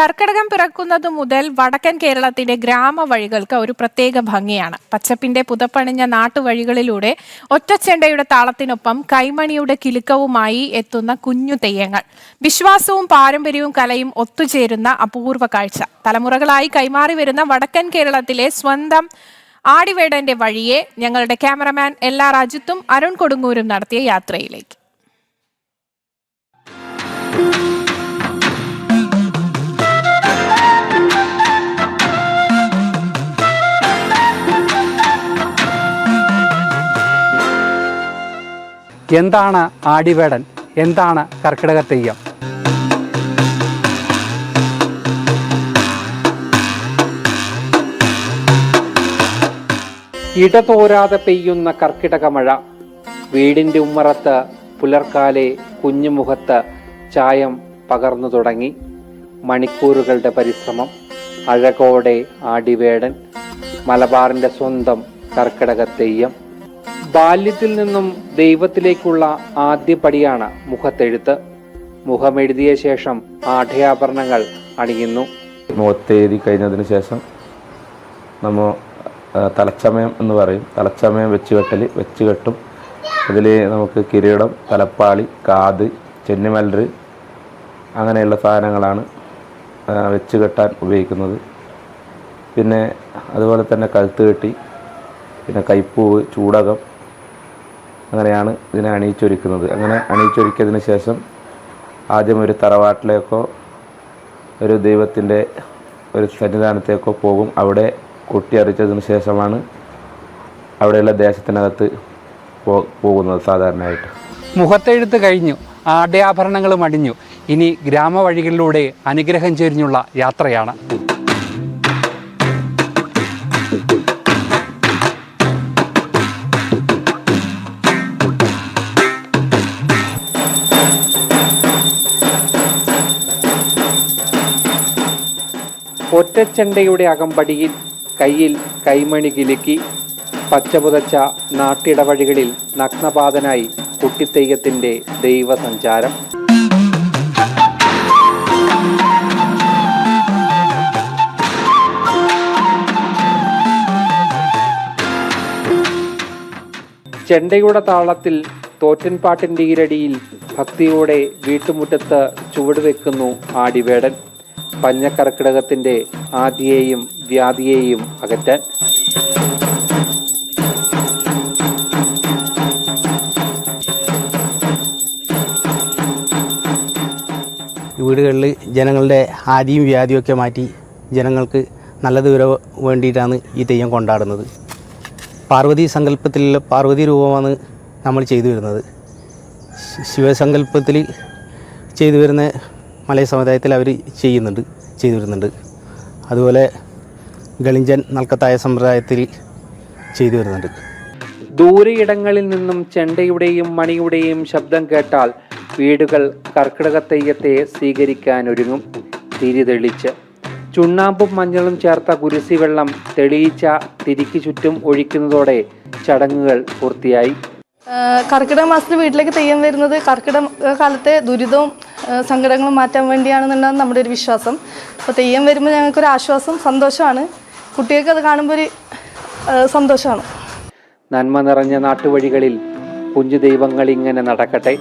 കർക്കിടകം പിറക്കുന്നതു മുതൽ വടക്കൻ കേരളത്തിന്റെ ഗ്രാമവഴികൾക്ക് ഒരു പ്രത്യേക ഭംഗിയാണ്. പച്ചപ്പിന്റെ പുതപ്പണിഞ്ഞ നാട്ടുവഴികളിലൂടെ ഒറ്റച്ചെണ്ടയുടെ താളത്തിനൊപ്പം കൈമണിയുടെ കിലുക്കവുമായി എത്തുന്ന കുഞ്ഞു തെയ്യങ്ങൾ. വിശ്വാസവും പാരമ്പര്യവും കലയും ഒത്തുചേരുന്ന അപൂർവ കാഴ്ച. തലമുറകളായി കൈമാറി വരുന്ന വടക്കൻ കേരളത്തിലെ സ്വന്തം ആടിവേടന്റെ വഴിയെ ഞങ്ങളുടെ ക്യാമറമാൻ LR അജിത്തും അരുൺ കൊടുങ്ങൂരും നടത്തിയ യാത്രയിലേക്ക്. എന്താണ് ആടിവേടൻ? എന്താണ് കർക്കിടക തെയ്യം? ഇടതോരാതെ പെയ്യുന്ന കർക്കിടക മഴ. വീടിൻ്റെ ഉമ്മറത്ത് പുലർക്കാലെ കുഞ്ഞുമുഖത്ത് ചായം പകർന്നു തുടങ്ങി. മണിക്കൂറുകളുടെ പരിശ്രമം. അഴകോടെ ആടിവേടൻ, മലബാറിൻ്റെ സ്വന്തം കർക്കിടക തെയ്യം. ബാല്യത്തിൽ നിന്നും ദൈവത്തിലേക്കുള്ള ആദ്യപടിയാണ് മുഖത്തെഴുത്ത്. മുഖമെഴുതിയ ശേഷം ആഢ്യാഭരണങ്ങൾ അണിയുന്നു. മുഖത്തെഴുതി കഴിഞ്ഞതിന് ശേഷം നമ്മൾ തലച്ചമയം എന്ന് പറയും. തലച്ചമയം വെച്ച് കെട്ടും. അതിൽ നമുക്ക് കിരീടം, തലപ്പാളി, കാത്, ചെന്നിമലര് അങ്ങനെയുള്ള സാധനങ്ങളാണ് വെച്ച് കെട്ടാൻ ഉപയോഗിക്കുന്നത്. പിന്നെ അതുപോലെ തന്നെ കഴുത്ത് കെട്ടി, പിന്നെ കൈപ്പൂവ്, ചൂടകം, അങ്ങനെയാണ് ഇതിനെ അണിയിച്ചൊരുക്കുന്നത്. അങ്ങനെ അണിയിച്ചൊരുക്കിയതിന് ശേഷം ആദ്യം ഒരു തറവാട്ടിലേക്കോ ഒരു ദൈവത്തിൻ്റെ ഒരു സന്നിധാനത്തേക്കോ പോകും. അവിടെ കൊട്ടിയറിച്ചതിന് ശേഷമാണ് അവിടെയുള്ള ദേശത്തിനകത്ത് പോകുന്നത് സാധാരണയായിട്ട്. മുഖത്തെഴുത്ത് കഴിഞ്ഞു, ആഢ്യാഭരണങ്ങളും അണിഞ്ഞു. ഇനി ഗ്രാമവഴികളിലൂടെ അനുഗ്രഹം ചൊരിഞ്ഞുള്ള യാത്രയാണ്. ഒറ്റച്ചെണ്ടയുടെ അകമ്പടിയിൽ കയ്യിൽ കൈമണി കിലുക്കി പച്ചപുതച്ച നാട്ടിടവഴികളിൽ നഗ്നപാതനായി കുട്ടിത്തെയ്യത്തിൻ്റെ ദൈവസഞ്ചാരം. ചെണ്ടയുടെ താളത്തിൽ തോറ്റൻപാട്ടിൻ്റെ ഈരടിയിൽ ഭക്തിയോടെ വീട്ടുമുറ്റത്ത് ചുവടുവെക്കുന്നു ആടിവേടൻ. പഞ്ഞക്കർക്കിടകത്തിൻ്റെ ആദിയെയും വ്യാധിയെയും അകറ്റാൻ. വീടുകളിൽ ജനങ്ങളുടെ ആദിയും വ്യാധിയൊക്കെ മാറ്റി ജനങ്ങൾക്ക് നല്ലത് വേണ്ടിയിട്ടാണ് ഈ തെയ്യം കൊണ്ടാടുന്നത്. പാർവതി സങ്കല്പത്തിലുള്ള പാർവതി രൂപമാണ് നമ്മൾ ചെയ്തു വരുന്നത്. ശിവസങ്കല്പത്തിൽ ചെയ്തു വരുന്ന മലയ സമുദായത്തിൽ അവർ ചെയ്തു വരുന്നുണ്ട്. അതുപോലെ ഗളിഞ്ചൻ നൽക്കത്തായ സമ്പ്രദായത്തിൽ ചെയ്തു വരുന്നുണ്ട്. ദൂരയിടങ്ങളിൽ നിന്നും ചെണ്ടയുടെയും മണിയുടെയും ശബ്ദം കേട്ടാൽ വീടുകൾ കർക്കിടക തെയ്യത്തെ സ്വീകരിക്കാനൊരുങ്ങും. തിരി തെളിച്ച് ചുണ്ണാമ്പും മഞ്ഞളും ചേർത്ത കുരിശി വെള്ളം തെളിയിച്ച തിരിക്ക് ചുറ്റും ഒഴിക്കുന്നതോടെ ചടങ്ങുകൾ പൂർത്തിയായി. കർക്കിടക മാസത്തിൽ വീട്ടിലേക്ക് തെയ്യം വരുന്നത് കർക്കിടക കാലത്തെ ദുരിതവും സങ്കടങ്ങളും മാറ്റാൻ വേണ്ടിയാണെന്നുള്ളതാണ് നമ്മുടെ ഒരു വിശ്വാസം. അപ്പോൾ തെയ്യം വരുമ്പോൾ ഞങ്ങൾക്കൊരു ആശ്വാസം, സന്തോഷമാണ്. കുട്ടികൾക്ക് അത് കാണുമ്പോൾ ഒരു സന്തോഷമാണ്. നന്മ നിറഞ്ഞ നാട്ടുവഴികളിൽ കുഞ്ഞു ദൈവങ്ങൾ ഇങ്ങനെ നടക്കട്ടെ.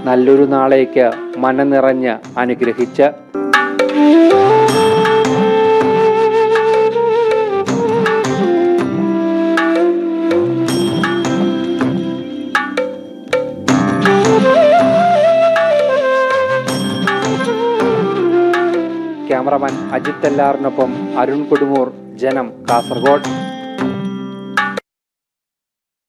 നല്ലൊരു നാളേക്ക് മനനിറഞ്ഞ് അനുഗ്രഹിച്ച്. ക്യാമറമാൻ അജിത്ത് LRനൊപ്പം അരുൺ കൊടുങ്ങൂർ, ജനം, കാസർഗോഡ്.